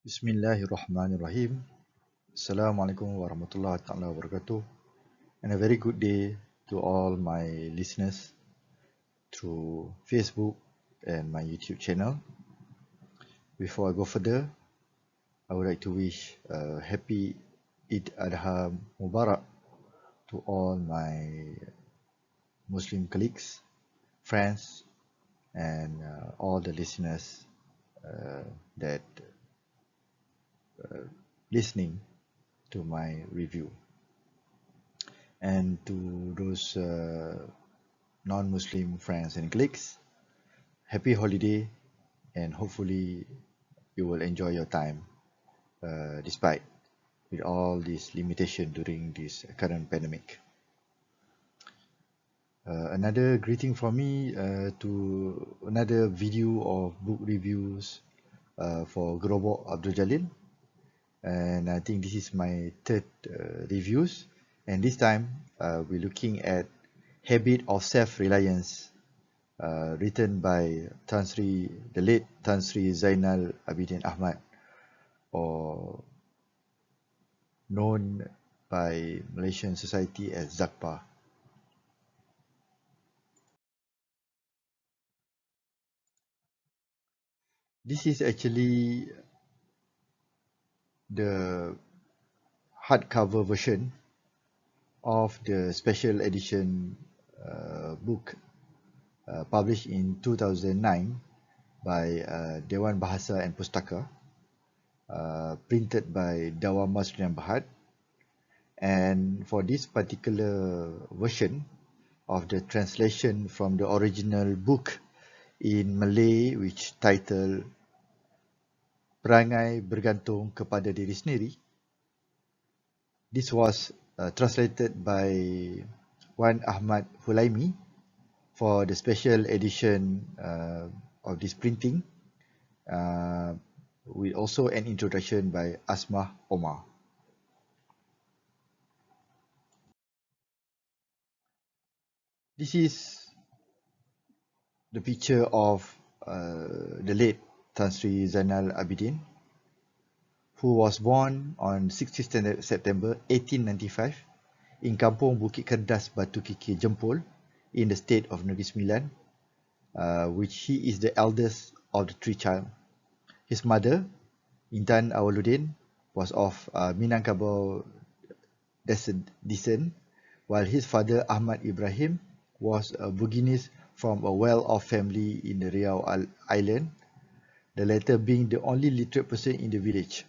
Bismillahirrahmanirrahim. Assalamualaikum warahmatullahi taala wabarakatuh. And a very good day to all my listeners through Facebook and my YouTube channel. Before I go further, I would like to wish a happy Eid Adha Mubarak to all my Muslim colleagues, friends, and all the listeners that listening to my review. And to those non-Muslim friends and colleagues, happy holiday, and hopefully you will enjoy your time despite with all this limitation during this current pandemic. Another greeting from me to another video of book reviews for Gerobok Abdul Jalil, and I think this is my third reviews, and this time we're looking at Habit of Self-Reliance, written by the late Tan Sri Zainal Abidin Ahmad, or known by Malaysian society as Za'Ba. This is actually the hardcover version of the special edition book published in 2009 by Dewan Bahasa Pustaka, printed by Dawama Sdn Bhd. And for this particular version of the translation from the original book in Malay, which titled Perangai Bergantung kepada Diri Sendiri, this was translated by Wan Ahmad Hulaimi for the special edition of this printing, with also an introduction by Asmah Omar. This is the picture of the late Tan Sri Zainal Abidin, who was born on 16 September 1895 in Kampung Bukit Kerdas, Batu Kikir, Jempol, in the state of Negeri Sembilan, which he is the eldest of the three children. His mother, Intan Awaludin, was of Minangkabau descent, while his father, Ahmad Ibrahim, was a Buginese from a well-off family in the Riau Island, the latter being the only literate person in the village.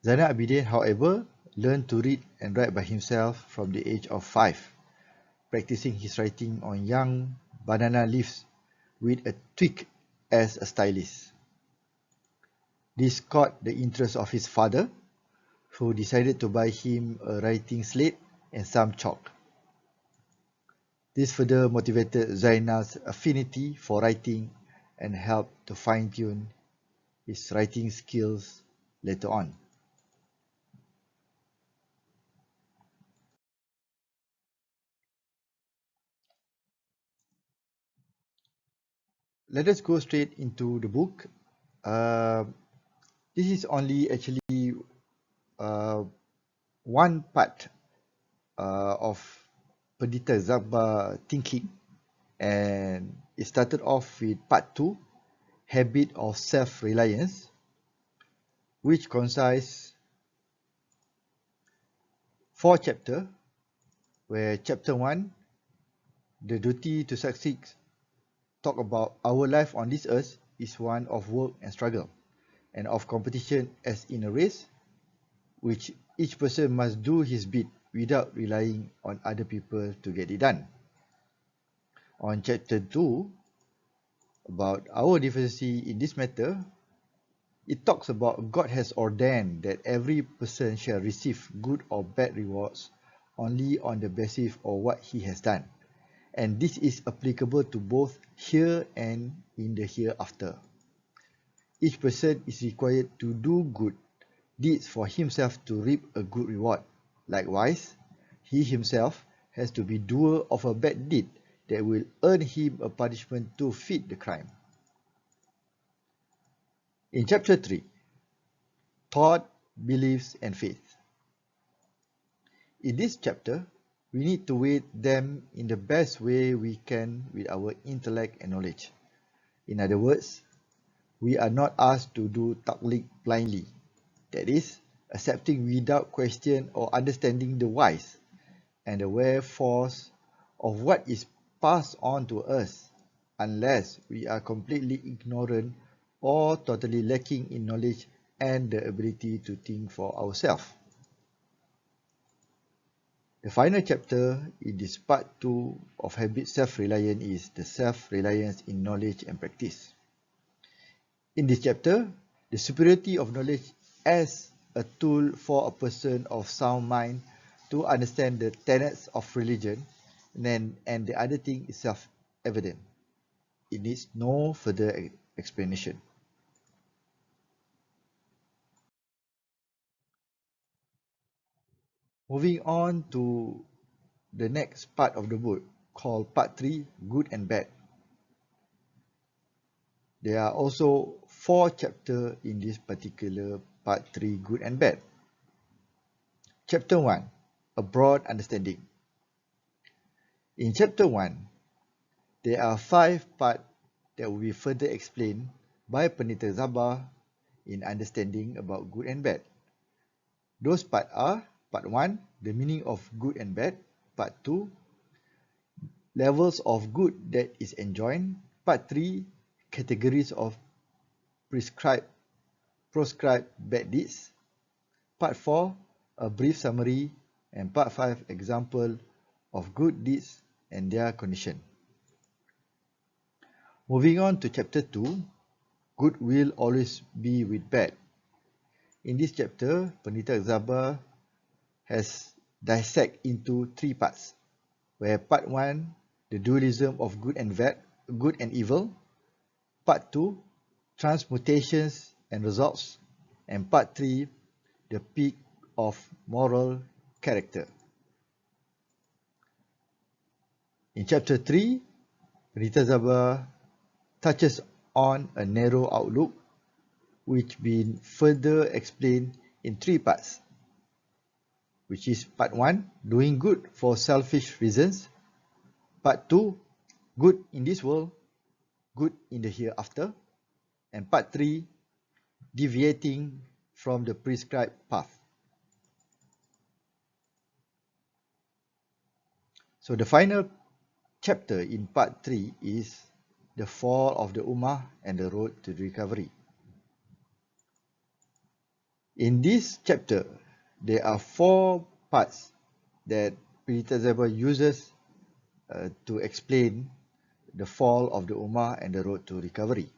Zainal Abidin, however, learned to read and write by himself from the age of 5, practicing his writing on young banana leaves with a twig as a stylus. This caught the interest of his father, who decided to buy him a writing slate and some chalk. This further motivated Zainal's affinity for writing and helped to fine-tune his writing skills later on. Let us go straight into the book. This is only actually one part of Pendita Za'Ba thinking, and it started off with part 2, Habit of Self-Reliance, which consists 4 chapters, where chapter 1, the duty to succeed, talk about our life on this earth is one of work and struggle, and of competition as in a race, which each person must do his bit without relying on other people to get it done. On chapter 2, about our deficiency in this matter, it talks about God has ordained that every person shall receive good or bad rewards only on the basis of what he has done, and this is applicable to both here and in the hereafter. Each person is required to do good deeds for himself to reap a good reward. Likewise, he himself has to be doer of a bad deed that will earn him a punishment to fit the crime. In Chapter 3, Thought, Beliefs and Faith. In this chapter, we need to weigh them in the best way we can with our intellect and knowledge. In other words, we are not asked to do taklid blindly, that is, accepting without question or understanding the whys and the wherefores of what is passed on to us, unless we are completely ignorant or totally lacking in knowledge and the ability to think for ourselves. The final chapter in this part 2 of Habit Self-Reliance is the self-reliance in knowledge and practice. In this chapter, the superiority of knowledge as a tool for a person of sound mind to understand the tenets of religion, and the other thing is self-evident. It needs no further explanation. Moving on to the next part of the book, called Part 3, Good and Bad. There are also 4 chapters in this particular Part 3, Good and Bad. Chapter 1, A Broad Understanding. In Chapter 1, there are 5 parts that will be further explained by Peneliti Za'Ba in understanding about good and bad. Those parts are: Part 1, the meaning of good and bad; Part 2, levels of good that is enjoined; Part 3, categories of proscribed bad deeds; Part 4, a brief summary; and Part 5, example of good deeds and their condition. Moving on to Chapter 2, Good will always be with bad. In this chapter, Peneliti Za'Ba has dissected into 3 parts, where Part 1, the dualism of good and evil; Part 2, transmutations and results; and Part 3, the peak of moral character. In Chapter 3, Peneliti Za'Ba touches on a narrow outlook, which been further explained in 3 parts, which is Part 1, doing good for selfish reasons; Part 2, good in this world, good in the hereafter; and Part 3, deviating from the prescribed path. So the final chapter in Part 3 is the fall of the Ummah and the road to recovery. In this chapter, there are 4 parts that Peneliti Za'Ba uses to explain the fall of the Ummah and the road to recovery.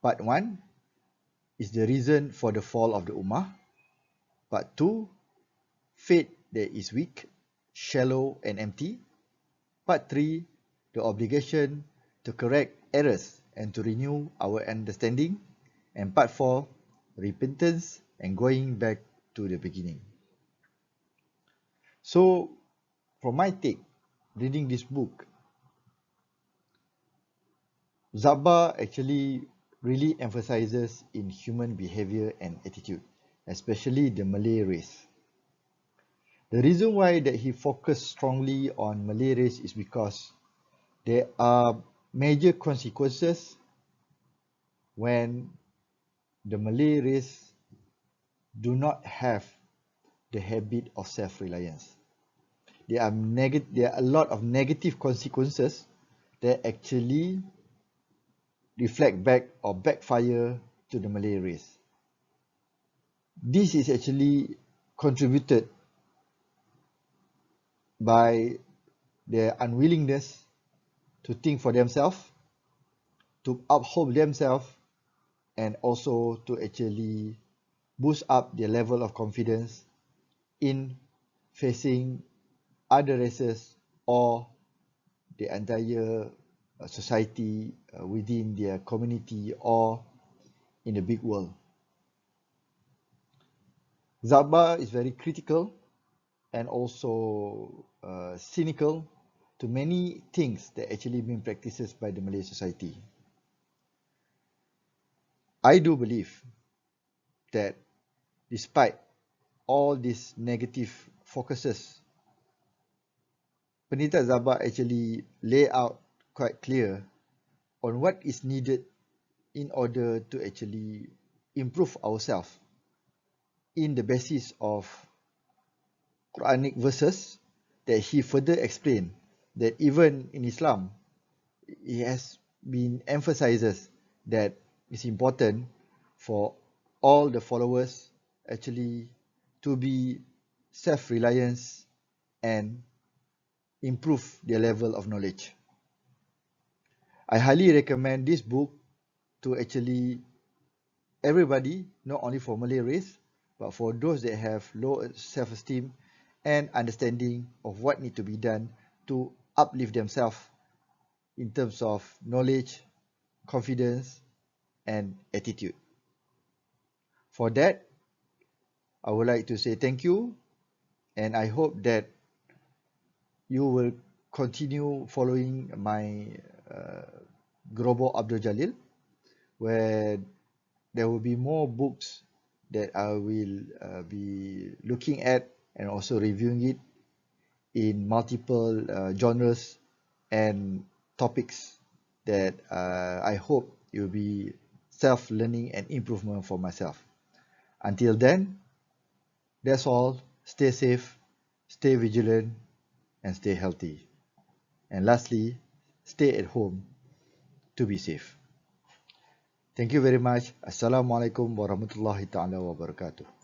Part 1 is the reason for the fall of the Ummah. Part 2, faith that is weak, shallow and empty. Part 3, the obligation to correct errors and to renew our understanding. And Part 4, repentance and going back to the beginning. So, from my take, reading this book, Za'Ba actually really emphasizes in human behavior and attitude, especially the Malay race. The reason why that he focused strongly on Malay race is because there are major consequences when the Malay race do not have the habit of self-reliance. There are a lot of negative consequences that actually reflect back or backfire to the Malay race. This is actually contributed by their unwillingness to think for themselves, to uphold themselves, and also to actually boost up their level of confidence in facing other races or the entire society within their community or in the big world. Za'Ba is very critical and also cynical to many things that actually been practiced by the Malay society. I do believe that despite all these negative focuses, Penelitian Za'Ba actually lay out quite clear on what is needed in order to actually improve ourselves in the basis of Quranic verses that he further explained that even in Islam, it has been emphasizes that it's important for all the followers actually to be self-reliant and improve their level of knowledge. I highly recommend this book to actually everybody, not only for Malay race, but for those that have low self-esteem and understanding of what need to be done to uplift themselves in terms of knowledge, confidence, and attitude. For that, I would like to say thank you, and I hope that you will continue following my Gerobok Abdul Jalil, where there will be more books that I will be looking at and also reviewing it in multiple genres and topics that I hope it will be self-learning and improvement for myself. Until then, that's all. Stay safe, stay vigilant, and stay healthy. And lastly, stay at home to be safe. Thank you very much. Assalamualaikum warahmatullahi taala wabarakatuh.